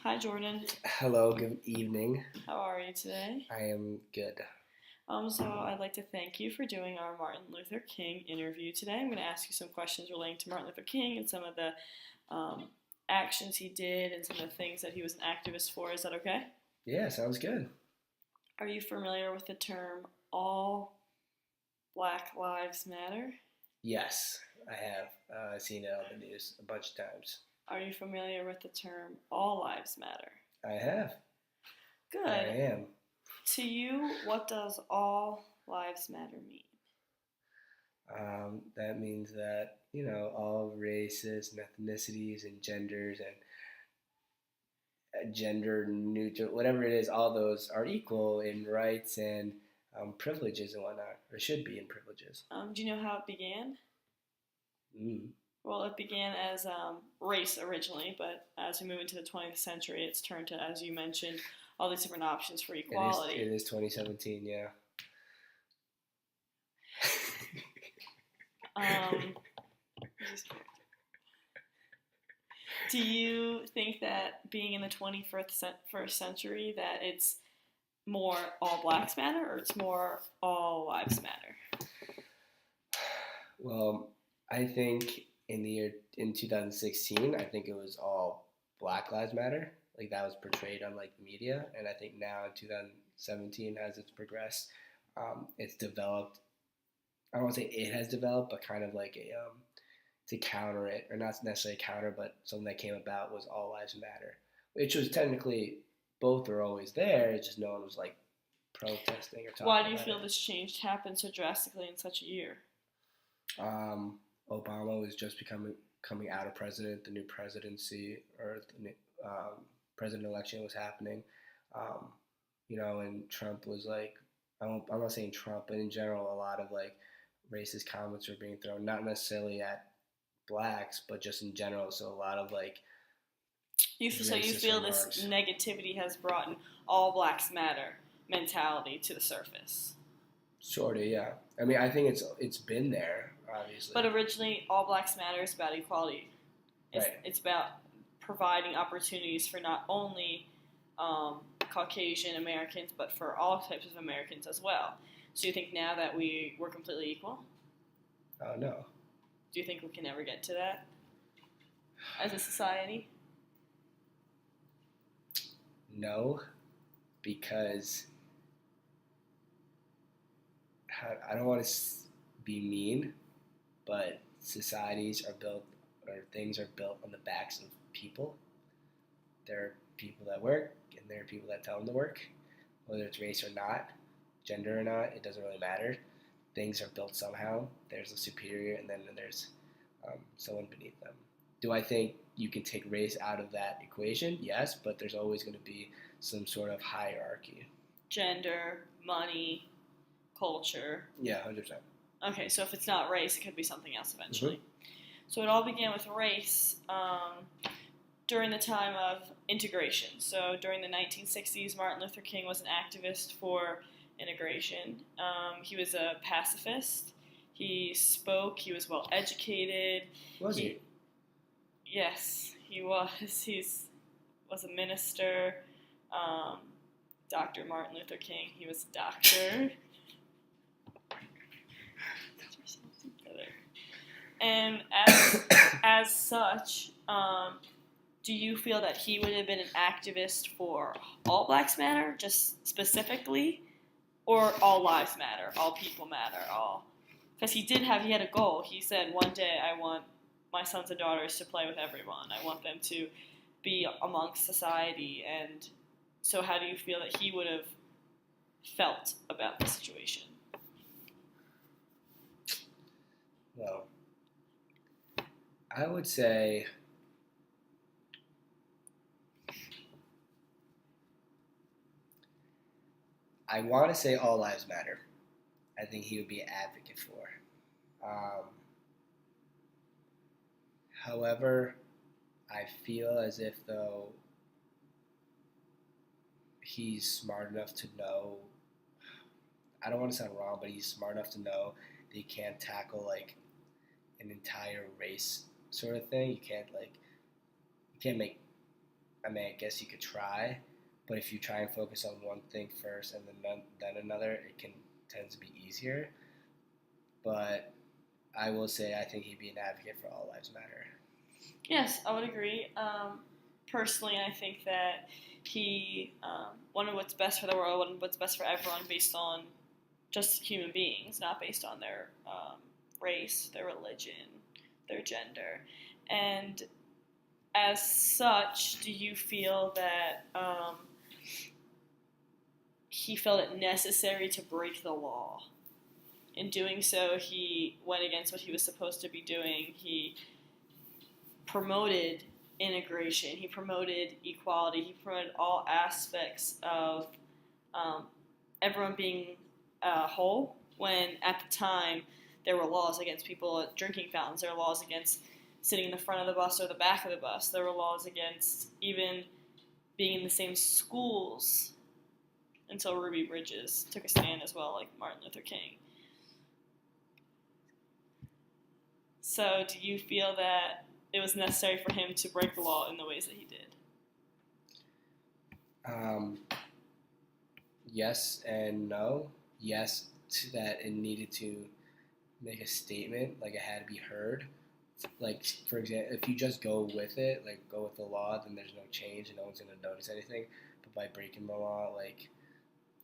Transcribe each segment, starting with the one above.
Hi, Jordan. Hello, good evening. How are you today? I am good. So I'd like to thank you for doing our Martin Luther King interview today. I'm going to ask you some questions relating to Martin Luther King and some of the um, actions he did and some of the things that he was an activist for. Is that okay? Yeah, sounds good. Are you familiar with the term All Black Lives Matter? Yes, I have seen it on the news a bunch of times. Are you familiar with the term All Lives Matter? I have. I Good. am. To you, what does All Lives Matter mean? That means that, all races and ethnicities and genders and gender neutral, whatever it is, all those are equal in rights and privileges and whatnot, or should be in privileges. Do you know how it began? Mm. Well, it began as race originally, but as we move into the 20th century, it's turned to, as you mentioned, all these different options for It equality. is 2017, yeah. Um, do you think that being in the 21st century that it's more all blacks matter or it's more all lives matter? Well, I think in 2016, I think it was all Black Lives Matter. Like that was portrayed on like the media, and I think now in 2017, as it's progressed, it's developed. I don't want to say it has developed, but kind of like a to counter it, or not necessarily counter, but something that came about was all lives matter, which was technically both are always there. It's just no one was like protesting or Why do talking you about feel it. this change happened so drastically in such a year? Obama was just becoming coming out of president. The new presidency or the new, president election was happening. Um, and Trump was like, I'm not saying Trump, but in general, a lot of like racist comments were being thrown, not necessarily at blacks, but just in general. So a lot of like You racist feel this remarks. negativity has brought an all blacks matter mentality to the surface. Sort of, yeah. I mean, I think it's been there, obviously. But originally, All Blacks Matter is about equality. Right. It's about providing opportunities for not only Caucasian Americans, but for all types of Americans as well. So you think now that we're completely equal? No. Do you think we can ever get to that as a society? No, because I don't want to be mean, but societies are built or things are built on the backs of people. There are people that work and there are people that tell them to work, whether it's race or not, gender or not, it doesn't really matter. Things are built somehow. There's a superior and then there's someone beneath them. Do I think you can take race out of that equation? Yes, but there's always going to be some sort of hierarchy. Gender, money, culture. Yeah, 100%. Okay, so if it's not race, it could be something else eventually. Mm-hmm. So it all began with race during the time of integration. So during the 1960s, Martin Luther King was an activist for integration. He was a pacifist. He spoke. He was well educated. Was he? Yes, he was. He was a minister. Dr. Martin Luther King. He was a doctor. And as such, do you feel that he would have been an activist for all Blacks Matter, just specifically, or all lives matter, all people matter, all? Because he had a goal. He said, one day I want my sons and daughters to play with everyone. I want them to be amongst society. And so how do you feel that he would have felt about the situation? Well, I would say I want to say all lives matter. I think he would be an advocate for. However, I feel as if though he's smart enough to know. I don't want to sound wrong, but he's smart enough to know that you can't tackle like an entire race sort of thing. You can't make. I mean, I guess you could try, but if you try and focus on one thing first and then another, it can tend to be easier. But I will say I think he'd be an advocate for all lives matter. Yes, I would agree. Personally, I think that he wanted what's best for the world, wanted what's best for everyone based on just human beings, not based on their race, their religion, their gender. And as such, do you feel that he felt it necessary to break the law? In doing so, he went against what he was supposed to be doing. He promoted integration. He promoted equality. He promoted all aspects of everyone being whole, when at the time there were laws against people at drinking fountains. There were laws against sitting in the front of the bus or the back of the bus. There were laws against even being in the same schools until Ruby Bridges took a stand as well, like Martin Luther King. So do you feel that it was necessary for him to break the law in the ways that he did? Yes and no. Yes, to that it needed to make a statement, like it had to be heard. Like, for example, if you just go with it, like go with the law, then there's no change and no one's going to notice anything. But by breaking the law, like,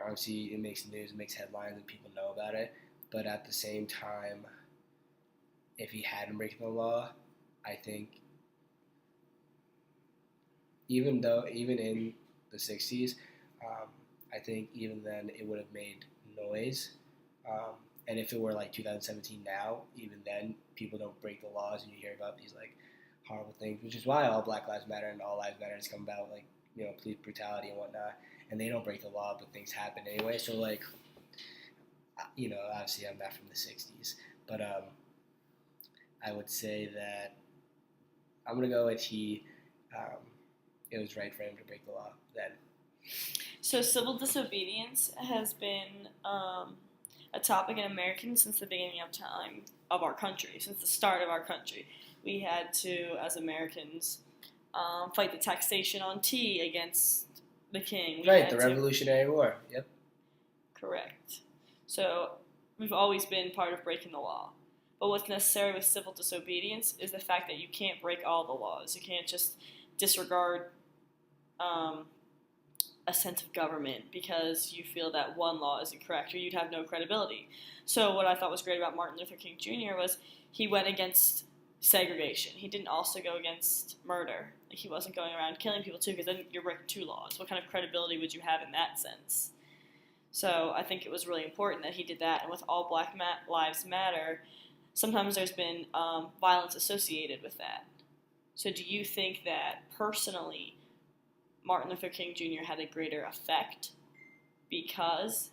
obviously it makes news, it makes headlines, and people know about it. But at the same time, if he hadn't broken the law, I think even in the 60s, I think even then it would have made noise. And if it were like 2017 now, even then people don't break the laws, and you hear about these like horrible things, which is why all Black Lives Matter and all lives matter has come about, like, police brutality and whatnot. And they don't break the law, but things happen anyway. So like, obviously I'm not from the 60s, but I would say that I'm gonna go with it was right for him to break the law then. So civil disobedience has been a topic in Americans since the beginning of time of our country, since the start of our country. We had to, as Americans, fight the taxation on tea against the king. Right, the Revolutionary War. Yep. Correct. So we've always been part of breaking the law. But what's necessary with civil disobedience is the fact that you can't break all the laws. You can't just disregard a sense of government because you feel that one law is incorrect, or you'd have no credibility. So what I thought was great about Martin Luther King Jr. was he went against segregation. He didn't also go against murder. Like, he wasn't going around killing people too, because then you're breaking two laws. What kind of credibility would you have in that sense? So I think it was really important that he did that. And with All Black Lives Matter, sometimes there's been violence associated with that. So do you think that personally Martin Luther King Jr. had a greater effect because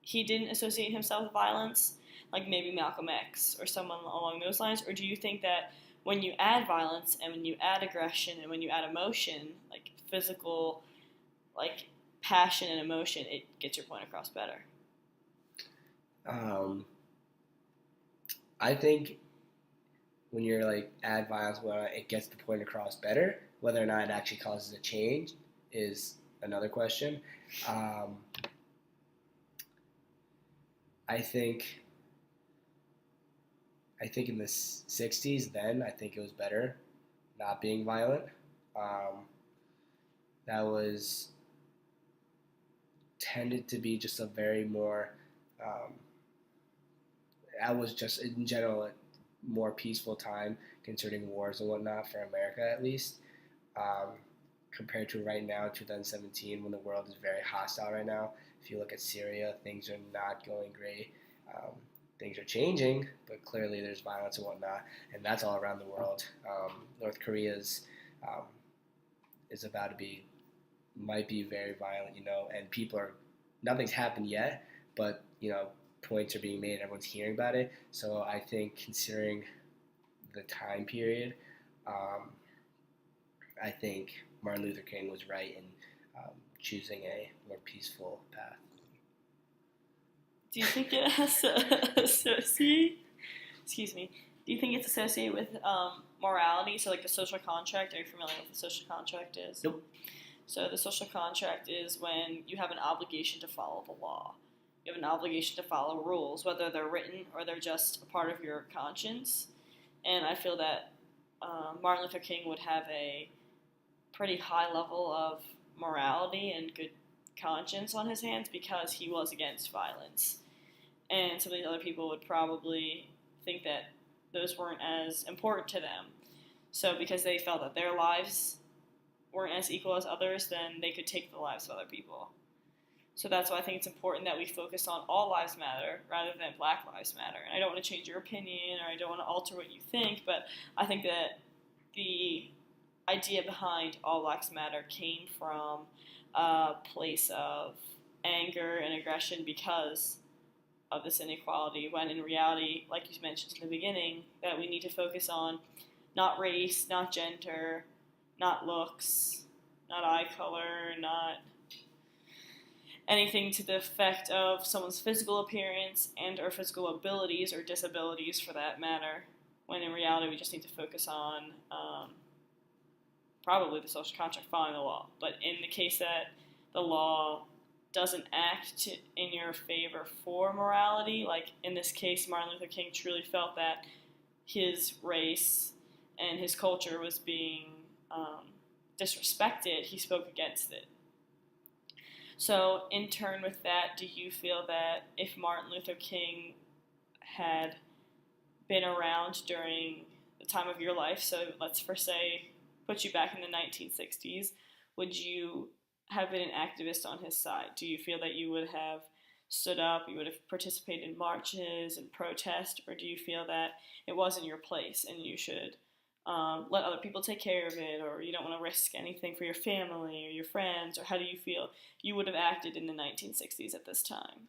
he didn't associate himself with violence, like maybe Malcolm X or someone along those lines? Or do you think that when you add violence and when you add aggression and when you add emotion, like physical, like passion and emotion, it gets your point across better? I think when you're like add violence, it gets the point across better. Whether or not it actually causes a change is another question. I think in the 60s, then I think it was better not being violent. That was tended to be just a very more. That was just in general a more peaceful time concerning wars and whatnot for America, at least, compared to right now, 2017, when the world is very hostile right now. If you look at Syria, things are not going great. Things are changing, but clearly there's violence and whatnot, and that's all around the world. North Korea is about to might be very violent, and nothing's happened yet, but points are being made, everyone's hearing about it. So I think, considering the time period, I think Martin Luther King was right in choosing a more peaceful path. Do you think it has to associate? Excuse me. Do you think it's associated with morality. So like the social contract. Are you familiar with what the social contract is? Nope. So the social contract is when you have an obligation to follow the law. You have an obligation to follow rules, whether they're written or they're just a part of your conscience. And I feel that Martin Luther King would have a pretty high level of morality and good conscience on his hands because he was against violence. And some of these other people would probably think that those weren't as important to them. So because they felt that their lives weren't as equal as others, then they could take the lives of other people. So that's why I think it's important that we focus on all lives matter rather than Black Lives Matter. And I don't want to change your opinion or I don't want to alter what you think, but I think that the idea behind All Lives Matter came from a place of anger and aggression because of this inequality, when in reality, like you mentioned in the beginning, that we need to focus on not race, not gender, not looks, not eye color, not anything to the effect of someone's physical appearance and or physical abilities or disabilities for that matter, when in reality we just need to focus on probably the social contract, following the law. But in the case that the law doesn't act in your favor for morality, like in this case Martin Luther King truly felt that his race and his culture was being disrespected, he spoke against it. So in turn with that, do you feel that if Martin Luther King had been around during the time of your life, so let's for say put you back in the 1960s, would you have been an activist on his side? Do you feel that you would have stood up, you would have participated in marches and protest, or do you feel that it wasn't your place and you should let other people take care of it, or you don't want to risk anything for your family or your friends, or how do you feel you would have acted in the 1960s at this time?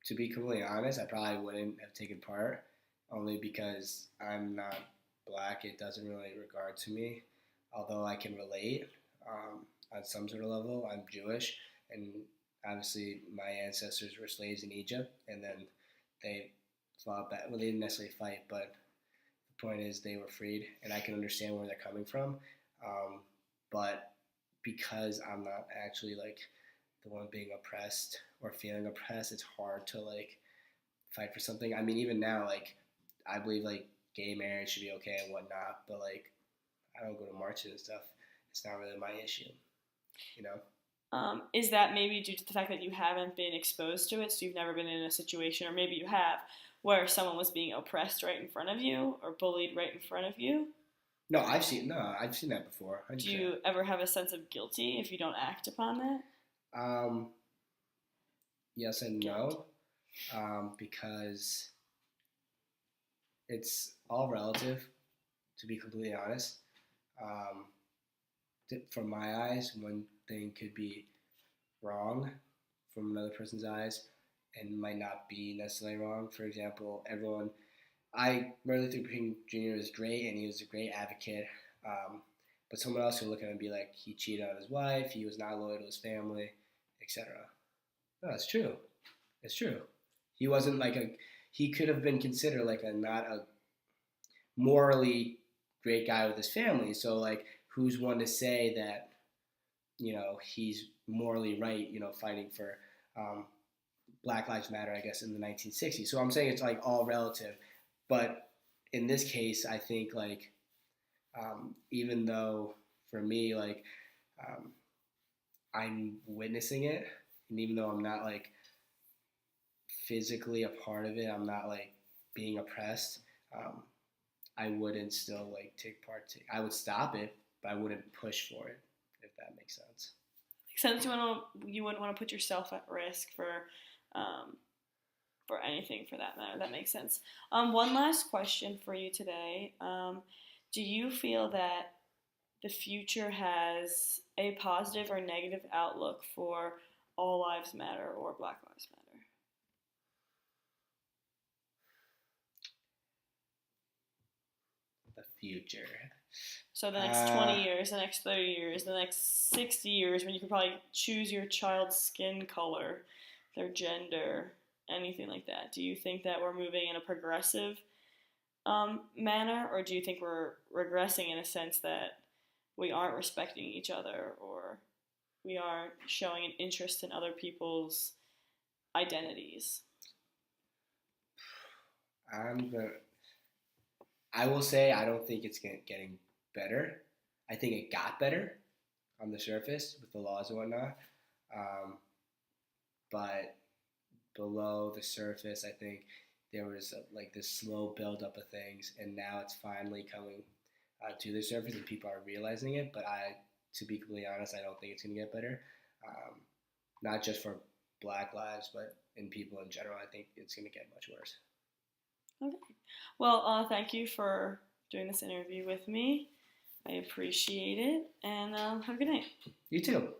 To be completely honest, I probably wouldn't have taken part, only because I'm not Black. It doesn't really regard to me, although I can relate on some sort of level. I'm Jewish, and obviously my ancestors were slaves in Egypt, and then they fought back. Well, they didn't necessarily fight, but the point is they were freed, and I can understand where they're coming from. But because I'm not actually like the one being oppressed or feeling oppressed, it's hard to like fight for something. I mean, even now, like I believe like gay marriage should be okay and whatnot, but like I don't go to marches and stuff. It's not really my issue, you know? Is that maybe due to the fact that you haven't been exposed to it, so you've never been in a situation, or maybe you have, where someone was being oppressed right in front of you or bullied right in front of you? No, I've seen that before. Do you ever have a sense of guilty if you don't act upon that? Yes and no, because it's all relative, to be completely honest. From my eyes, one thing could be wrong from another person's eyes and might not be necessarily wrong. For example, Martin Luther King Jr. was great and he was a great advocate, but someone else would look at him and be like, he cheated on his wife, he was not loyal to his family, etc. No, it's true. It's true. He wasn't he could have been considered like not a morally great guy with his family. So like, who's one to say that, he's morally right, fighting for Black Lives Matter, I guess, in the 1960s. So I'm saying it's like all relative. But in this case, I think like, even though for me, like, I'm witnessing it, and even though I'm not like physically a part of it, I'm not like being oppressed, I wouldn't still like take part. I would stop it, but I wouldn't push for it, if that makes sense. Makes sense. You wouldn't want to put yourself at risk for anything for that matter. That makes sense. One last question for you today. Do you feel that the future has a positive or negative outlook for All Lives Matter or Black Lives Matter? The future. So the next 20 years, the next 30 years, the next 60 years, when you can probably choose your child's skin color, their gender, anything like that. Do you think that we're moving in a progressive manner, or do you think we're regressing in a sense that we aren't respecting each other, or we aren't showing an interest in other people's identities? I'm gonna. I will say I don't think it's getting better. I think it got better on the surface with the laws and whatnot, um, but below the surface, I think there was like this slow buildup of things, and now it's finally coming to the surface, and people are realizing it. But to be completely honest, I don't think it's gonna get better. Um, Not just for Black lives, but in people in general. I think it's gonna get much worse. Okay. Well, thank you for doing this interview with me. I appreciate it, and have a good night. You too.